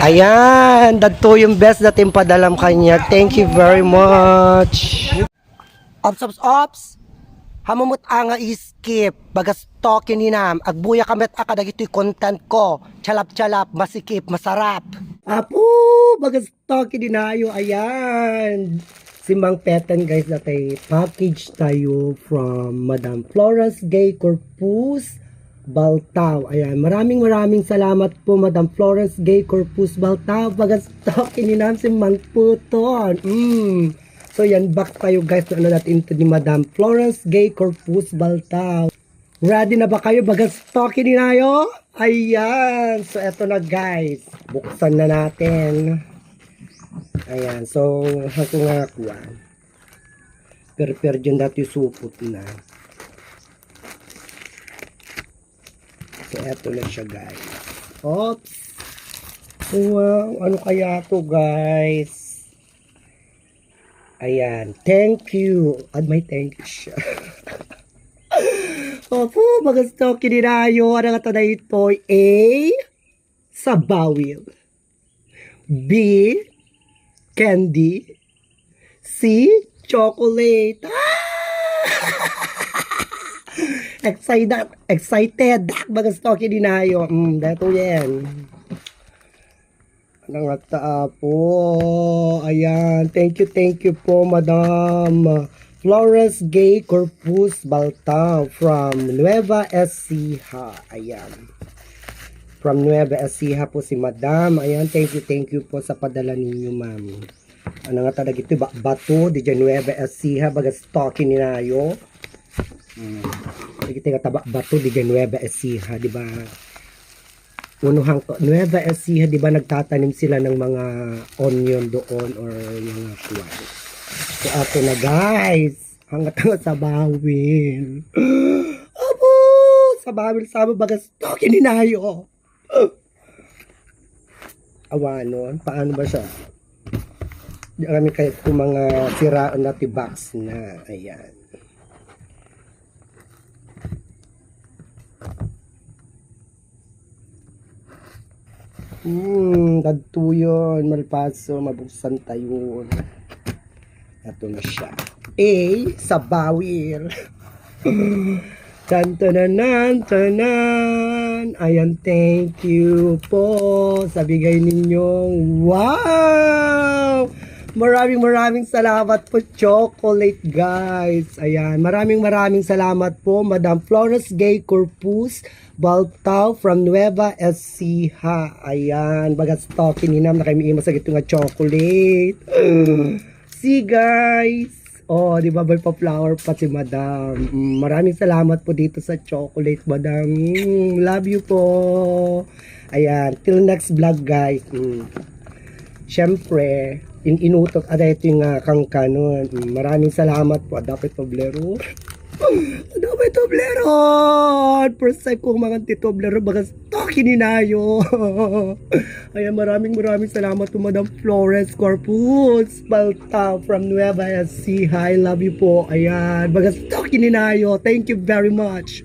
Ayan, dadto yung best dating padalam kanya. Thank you very much. Ops. Hamumut nga iskip. Bagas tokin hinam. Agbuya kamet akadag ito'y content ko. Chalap, masikip, masarap. Apo, bagas tokin dinayo. Ayan. Si Mang Petan guys natay package tayo from Madam Flora's Gay Corpus Baltao. Ayan, maraming salamat po Madam Flora's Gay Corpus Baltao. Bagas tokin hinam si Mang Puton. So yan, back tayo guys na natin ito ni Madam Flora's Gay Corpus Baltao. Ready na ba kayo? Bagas tokin din tayo? Ayan. So eto na guys. Buksan na natin. Ayan. So hako nga kuha. Per dyan dati supot na. So eto na siya guys. Oops. Wow. Ano kaya to guys? Ayan, thank you. At may thank you siya. Opo, magasto kinirayo. Ano nga na ito? A. Sabawil. B. Candy. C. Chocolate. Excited. Magasto kinirayo. Dato yan. Nangata po. Ayan. Thank you po, Madam Flora's Gay Corpus Baltao from Nueva Ecija. Ayan. From Nueva Ecija po si Madam. Ayan. Thank you po sa padala ninyo, ma'am. Ano nga talaga ito? Bato di Nueva Ecija. Bagas talking ninayo. Kita nga taba bato di Nueva Ecija. Diba? Unuhang Nueva Ecija, di ba nagtatanim sila ng mga onion doon or mga kuwan. So ato na guys, hangat sa bawil. Abo, sa bawil bagas tokin ninayo. Awanon, paano ba siya? Di kami kayo kung mga siraan na box na, ayan. Dadto yun, malpaso, mabuksan tayo. Ito na siya. A, sa bawil. Tanan. Ayan, thank you po sa bigay ninyong wow! Maraming salamat po, chocolate guys. Ayan, maraming salamat po, Madam Flora's Gay Corpus Baltao from Nueva Ecija. Ayan, bagas tokin ninam na kayo may masagit nga chocolate. See guys. Oh, di ba may pa-flower pa si Madam. Maraming salamat po dito sa chocolate, Madam. Love you po. Ayan, till next vlog guys. Siyempre, inutok ito yung kangkanon. Maraming salamat po. Dapat Toblero. Dapat Toblero. First time kong mga titoblero. Bagas tokin ninayo. Ayan, maraming salamat po Madam Flora's Corpus Baltao from Nueva Ecija. I love you po. Ayan, bagas tokin ninayo. Thank you very much.